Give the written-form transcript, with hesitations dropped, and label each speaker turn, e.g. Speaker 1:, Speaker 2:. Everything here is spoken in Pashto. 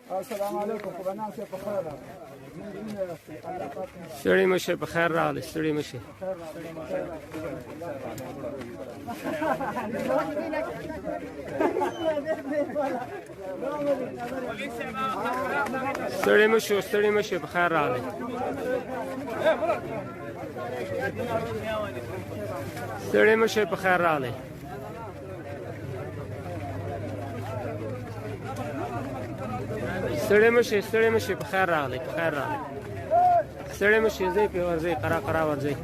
Speaker 1: السلام علیکم
Speaker 2: ستړي مشه په خیر راغلی ستړي مشه ستړي مشه په خیر راغلی ستړي مشه په خیر راغلی ستړي مشه په خیر راغلی ستړي مشه ځئ په ورځئ قرا ورځئ